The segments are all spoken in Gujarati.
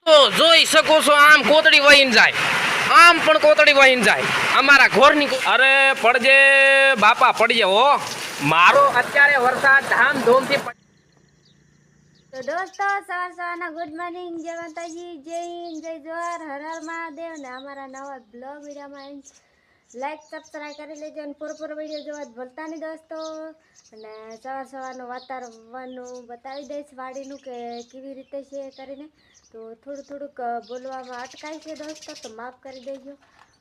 તો જોઈ શકો છો આમ કોતડી વહીને જાય, આમ પણ કોતડી વહીને જાય અમારા ઘોરની અરે પડજે બાપા પડજે હો, મારો અત્યારે વરસાદ ધામધૂમથી તો દોસ્તો સવારના ગુડ મોર્નિંગ, જય માતાજી, જય હિન્દ, જય જોહર, હર હર મહાદેવ ને અમારા નવા બ્લોગ વિડીયોમાં લાઈક સબસ્ક્રાઈબ કરી લેજો અને પૂરો વિડીયો જોવા ભૂલતા નહીં દોસ્તો. અને સવારનું વાતાવરણનું બતાવી દઈશ વાડીનું કે કેવી રીતે છે કરીને. તો થોડુંક બોલવામાં અટકાય છે દોસ્તો, તો માફ કરી દેજો.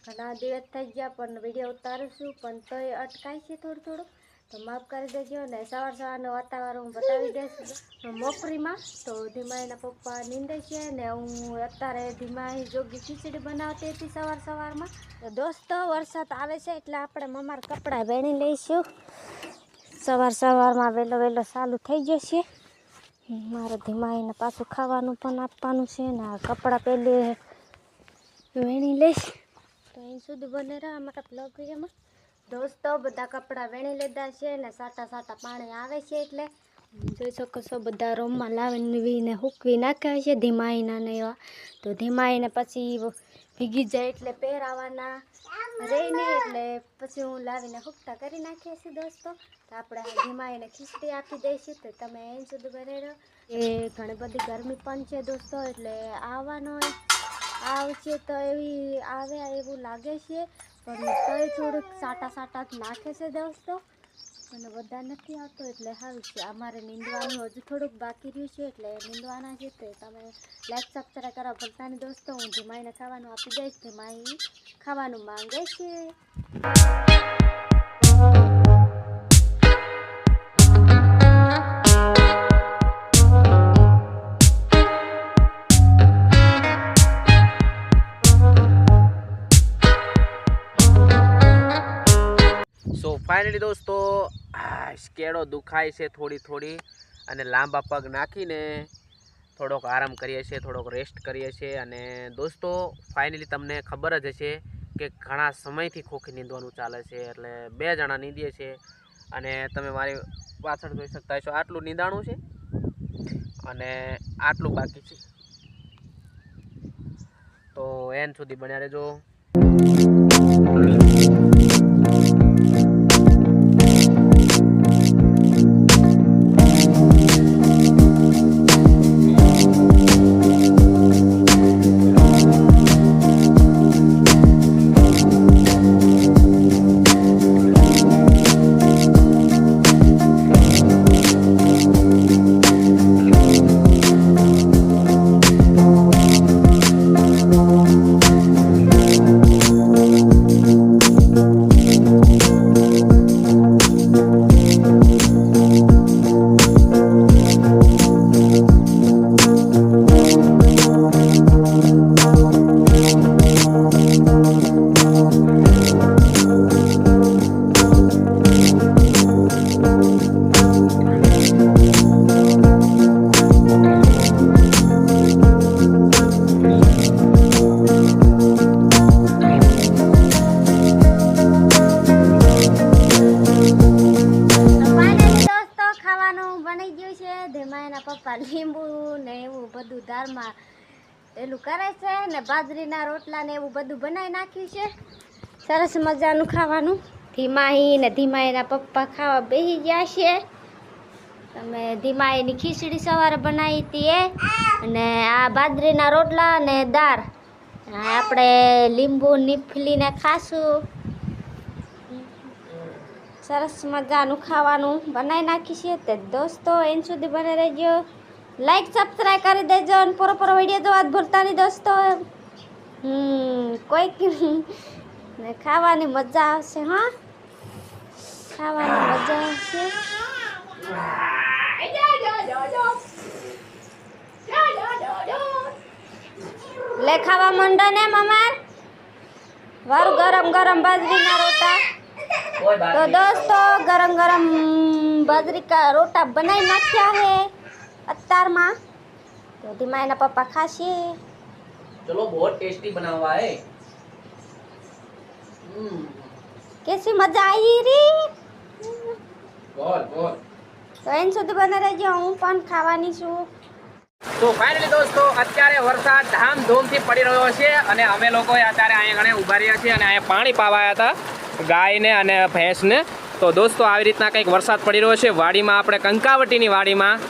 ઘણા દિવસ થઈ ગયા પણ વિડીયો ઉતારું છું પણ તોય અટકાય છે થોડું, તો માફ કરી દેજો. ને સવારનું વાતાવરણ બતાવી દઈશ મોકરીમાં. તો ધીમાઈના પપ્પા નીંદે છે ને હું અત્યારે ધીમાઈ જોગી ખીચડી બનાવતી હતી સવારમાં. તો દોસ્તો વરસાદ આવે છે એટલે આપણે મમાર કપડાં વેણી લઈશું. સવારમાં વહેલો ચાલુ થઈ જશે. મારે ધીમાઈને પાછું ખાવાનું પણ આપવાનું છે ને આ કપડાં પહેલી વેણી લઈશ. તો અહીં સુધી બને રહ્યા અમારા બ્લોગ વિડીયોમાં. દોસ્તો બધા કપડાં વેણી લીધા છે ને સાટા પાણી આવે છે એટલે જોઈ શકો છો બધા રૂમમાં લાવીને હૂકવી નાખ્યા છે ધીમાઈના ને એવા. તો ધીમાઈને પછી ભીગી જાય એટલે પહેરાવાના રહી નહીં એટલે પછી હું લાવીને હૂકતા કરી નાખીએ છીએ દોસ્તો. તો આપણે ધીમાઈને ખીચડી આપી દઈશું. તો તમે અહીં સુધી બને રહો. એ ઘણી બધી ગરમી પણ છે દોસ્તો એટલે આવશે તો એવી આવે એવું લાગે છે પણ તોય થોડુંક સાટા નાખે છે દોસ્તો. અને બધા નથી આવતો એટલે સારું છે. અમારે નીંદવાનું હજુ થોડુંક બાકી રહ્યું છે એટલે નીંદવાના છે. તો તમે લાઈક સબસ્ક્રાઈબ કરવા ભૂલતા નહીં દોસ્તો. હું ધીમાઈને ખાવાનું આપી દઈશ. ધીમાઈ ખાવાનું માંગે છે. સો ફાઇનલી દોસ્તો કેળો દુખાય છે થોડી અને લાંબા પગ નાખીને થોડોક આરામ કરીએ છીએ, થોડોક રેસ્ટ કરીએ છીએ. અને દોસ્તો ફાઇનલી તમને ખબર જ હશે કે ઘણા સમયથી ખોખી નીંદવાનું ચાલે છે એટલે 2 જણા નીંદીએ છીએ. અને તમે મારી પાછળ જોઈ શકતા છો આટલું નીંદાણું છે અને આટલું બાકી છે. તો એન સુધી બન્યા રહેજો. ધીમાઈના પપ્પા લીંબુ ને એવું બધું દાળમાં એલું કરે છે ને બાજરીના રોટલા ને એવું બધું બનાવી નાખ્યું છે. સરસ મજાનું ખાવાનું. ધીમાઈ ને ધીમાઈના પપ્પા ખાવા બેસી ગયા છે. તમે ધીમાઈની ખીચડી સવારે બનાવી હતી અને આ બાજરીના રોટલા ને દાળ આપણે લીંબુ નીફલીને ખાશું. સરસ મજાનું ખાવાનું બનાવી નાખી છે. તે દોસ્તો એન સુધી બને રહેજો. લાઈક સબસ્ક્રાઈબ કરી દેજો અને પૂરો વિડીયો જોવા ભૂલતા નહીં દોસ્તો. કોઈક ને ખાવાની મજા આવશે. હા, ખાવાની મજા આવશે. લે ખાવા માંડો ને મમાર. વારું ગરમ બાજરીના રોટા. તો દોસ્તો ગરમ બાજરી કા રોટા બનાવી નાખ્યા હે અત્યારમાં. તો ધીમાઈના પપ્પા ખાશે. चलो बहुत टेस्टी बना हुआ है. कैसी मजा आई री. बहुत તો એન સુધી બને રહેજો. હું પણ ખાવાની છું. તો ફાઇનલી દોસ્તો અત્યારે વરસાદ ધામધૂમથી પડી રહ્યો છે અને અમે લોકોએ અત્યારે અહીંયા ઘણે ઊભા રહ્યા છીએ અને અહીંયા પાણી પાવાયા હતા ગાયને અને ભેંસને. તો દોસ્તો આવી રીતના કંઈક વરસાદ પડી રહ્યો છે વાડીમાં, આપણે કંકાવટીની વાડીમાં,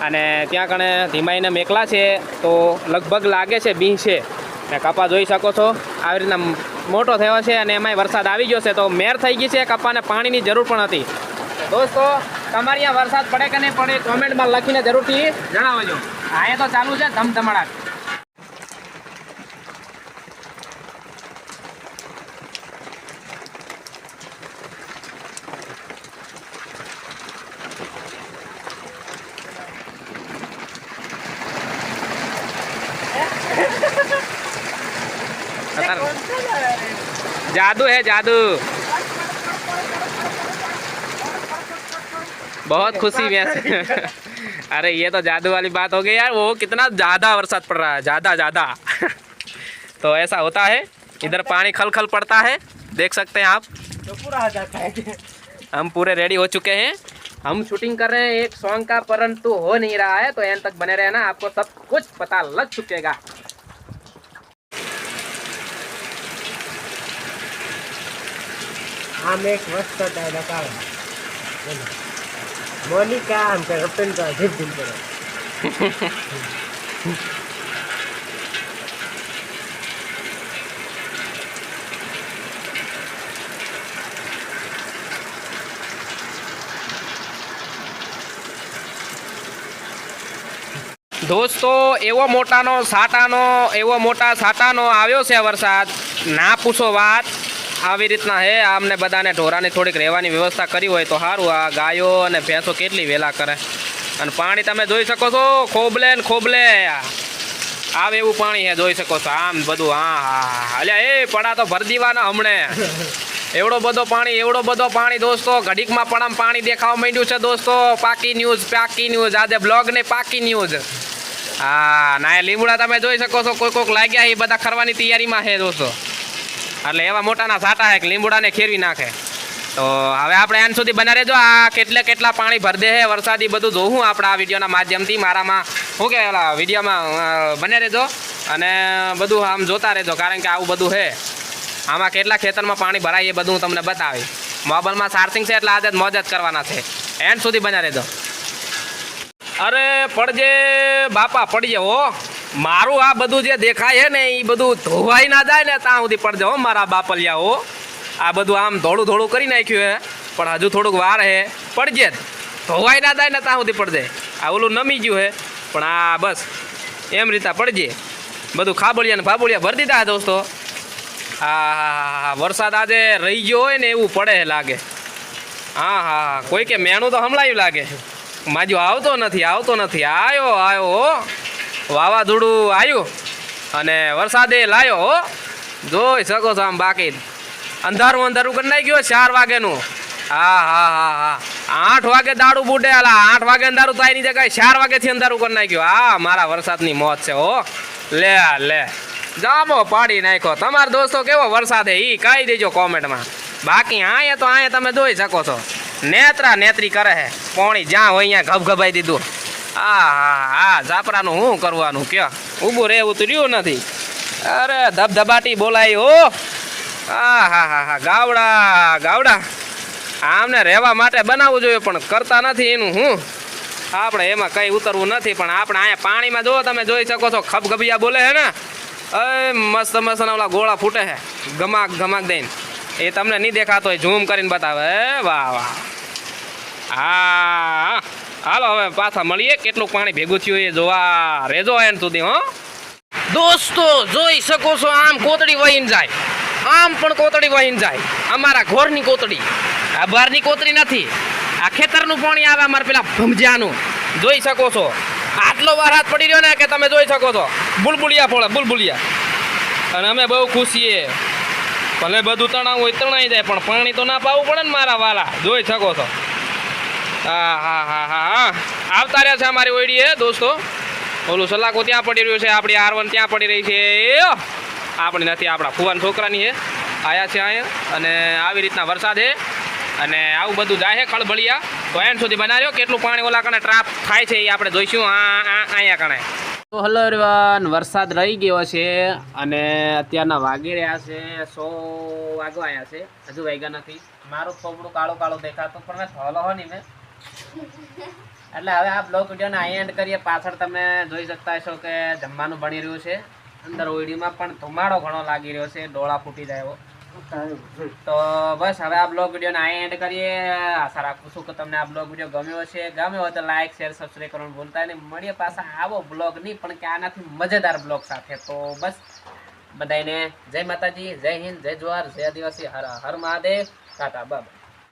અને ત્યાં કણે ધીમાઈને મેકલા છે તો લગભગ લાગે છે બી છે ને કપા જોઈ શકો છો આવી રીતના મોટો થયો છે અને એમાંય વરસાદ આવી ગયો છે તો મેર થઈ ગઈ છે. કપાને પાણીની જરૂર પણ હતી. દોસ્તો તમારે અહીંયા વરસાદ પડે કે નહીં પડે કોમેન્ટમાં લખીને જરૂરથી જણાવજો. અહીંયા તો ચાલુ છે ધમધમાટ. जादू है जादू. बहुत खुशी में अरे ये तो जादू वाली बात हो गई यार. वो कितना ज़्यादा बरसात पड़ रहा है, ज़्यादा ज़्यादा. तो ऐसा होता है, इधर पानी खल खल पड़ता है, देख सकते हैं आप. तो पूरा आ जाता है. हम पूरे रेडी हो चुके हैं. हम शूटिंग कर रहे हैं एक सॉन्ग का, परंतु हो नहीं रहा है, तो एंड तक बने रहना, आपको सब कुछ पता लग चुकेगा. આમ એક વસ્તુ બતાવો મોનિકા આમ કે રપન તો જીત જીત કરે. દોસ્તો એવો મોટા સાટાનો આવ્યો છે વરસાદ, ના પૂછો વાત. આવી રીતના હે. આમને બધાને ઢોરાની થોડીક રહેવાની વ્યવસ્થા કરી હોય તો સારું. આ ગાયો અને ભેંસો કેટલી વેલા કરે. અને પાણી તમે જોઈ શકો છો, ખોબલે ને ખોબલે આવે એવું પાણી હે, જોઈ શકો છો આમ બધું. હા હા અલ્યા એ પડા તો ભર દીવાના હમણે. એવડો બધો પાણી દોસ્તો. ઘડીકમાં પણ આમ પાણી દેખાવા માંડ્યું છે દોસ્તો. પાકી ન્યૂઝ આજે બ્લોગ ને પાકી ન્યૂઝ. હા ના લીમડા તમે જોઈ શકો છો, કોઈક લાગ્યા એ બધા ખરવાની તૈયારીમાં છે દોસ્તો. એટલે એવા મોટાના સાટા હે કે લીંબુડાને ખેરવી નાખે. તો હવે આપણે એન સુધી બના રહેજો. આ કેટલા પાણી ભર દે હે વરસાદી બધું જોવું આપણે આ વિડીયોના માધ્યમથી. મારામાં શું કહેવાય ઓલા વિડીયોમાં બને રહેજો અને બધું આમ જોતા રહેજો, કારણ કે આવું બધું છે. આમાં કેટલા ખેતરમાં પાણી ભરાય એ બધું હું તમને બતાવી. મોબાઈલમાં ચાર્જિંગ છે એટલે આજે મોજ જ કરવાના છે. એન્ડ સુધી બના રહેજો. અરે પડજે બાપા પડજે હો. મારું આ બધું જે દેખાય છે ને એ બધું ધોવાઈ ના જાય ને ત્યાં સુધી પડજે હો મારા બાપલિયા હો. આ બધું આમ થોડું કરી નાખ્યું હે, પણ હજુ થોડુંક વાર હે. પડજે ધોવાઈ ના જાય ને ત્યાં સુધી પડજે. આ ઓલું નમી ગયું હે, પણ આ બસ એમ રીતે પડજે. બધું ખાબળિયા ને ફાબળિયા ભરી દીધા દોસ્તો. હા વરસાદ આજે રહી ગયો હોય ને એવું પડે લાગે. હા કોઈ કે મેણું તો હમણાં લાગે. માજો આવતો નથી. આવ્યો વાવાઝોડું આવ્યું અને વરસાદે લાયો હો. જોઈ શકો છો આમ. બાકી અંધારું કરી નાખ્યું 4 વાગેનું. હા 8 વાગે દાડું બુડે. 8 વાગે અંધારું થાય ની જગ્યાએ 4 વાગેથી અંધારું કરી નાખ્યું. હા મારા વરસાદની મોત છે હો. લે જામો પાડી નાખ્યો. તમારા દોસ્તો કેવો વરસાદ હે એ કહી દેજો કોમેન્ટમાં. બાકી અહીંયા તમે જોઈ શકો છો નેત્રી કરે હે. પોણી જ્યાં હોય અહીંયા ગભગભાઈ દીધું. હા ઝાપરાનું શું કરવાનું કયો, ઊભું રહેવું તો રહ્યું નથી. અરે ધબધબાટી બોલાય હો. હા ગાવડા આમને રહેવા માટે બનાવવું જોઈએ પણ કરતા નથી. એનું હું આપણે એમાં કંઈ ઉતરવું નથી. પણ આપણે અહીંયા પાણીમાં જો તમે જોઈ શકો છો ખબખબિયા બોલે હે ને. મસ્ત ઓલા ગોળા ફૂટે છે ગમાક દઈને. એ તમને નહીં દેખાતો હોય, ઝૂમ કરીને બતાવે. વાહ હા હાલો હવે પાછા મળીએ. કેટલું પાણી ભેગું થયું એ જોવા રેજો એન્ડ સુધી. હો દોસ્તો જોઈ શકો છો આમ કોતડી વહીને જાય. આમ પણ કોતડી વહીને જાય. અમારા ઘોરની કોતડી, આ બહારની કોતડી નથી. આ ખેતરનું પાણી આવે અમારે પેલા ભમજાનું. જોઈ શકો છો આટલો વરસાદ પડી રહ્યો ને કે તમે જોઈ શકો છો બુલબુલિયા ફોડે બુલબુલિયા. અને અમે બહુ ખુશ છીએ. ભલે બધું તણાવ હોય તણાઈ જાય પણ પાણી તો ના પાવું પડે ને મારા વાલા. જોઈ શકો છો. હા આવતા રહ્યા છે અમારી ઓયડીએ દોસ્તો. ઓલું સલાકો ત્યાં પડી રહ્યું છે, આપણી R1 ત્યાં પડી રહી છે. આપણી નથી, આપણા ફુવાન છોકરાની છે. આયા છે અહીંયા અને આવી રીતના વરસાદ છે અને આવું બધું જાય છે ખળભળિયા. તો એન્ડ સુધી બનાવ્યો કેટલું પાણી ઓલા કણે ટ્રાપ થાય છે એ આપણે જોઈશું. અહીંયા કણે તો હલો એવરીવન, વરસાદ રહી ગયો છે અને અત્યારના વાગી રહ્યા છે 100 વાગવા આવ્યા છે. હજુ વાગ્યા નથી. મારું થોડું કાળું કાળું દેખાતું પણ મેં થોલો હો નહીં મેં. એટલે હવે આ બ્લોગ વિડીયોને અહીં એન્ડ કરીએ. પાછળ તમે જોઈ શકતા હશો કે જમવાનું બની રહ્યું છે. અંદર ઓઈડીમાં પણ ધુમાડો ઘણો લાગી રહ્યો છે, ડોળા ફૂટી જાય એવો. તો બસ હવે આ બ્લોગ વિડીયોને અહીં એન્ડ કરીએ. આશા રાખું છું કે તમને આ બ્લોગ વિડીયો ગમ્યો હશે. ગમ્યો હોય તો લાઈક શેર સબસ્ક્રાઈબ કરવાનું ભૂલતા નહીં. મળીએ પાછા આવો બ્લોગ નહીં પણ કે આનાથી મજેદાર બ્લોગ સાથે. તો બસ બધાને જય માતાજી, જય હિન્દ, જય જવાહર, જય આદિવાસી, હર હર મહાદેવ, ટાટા બાય.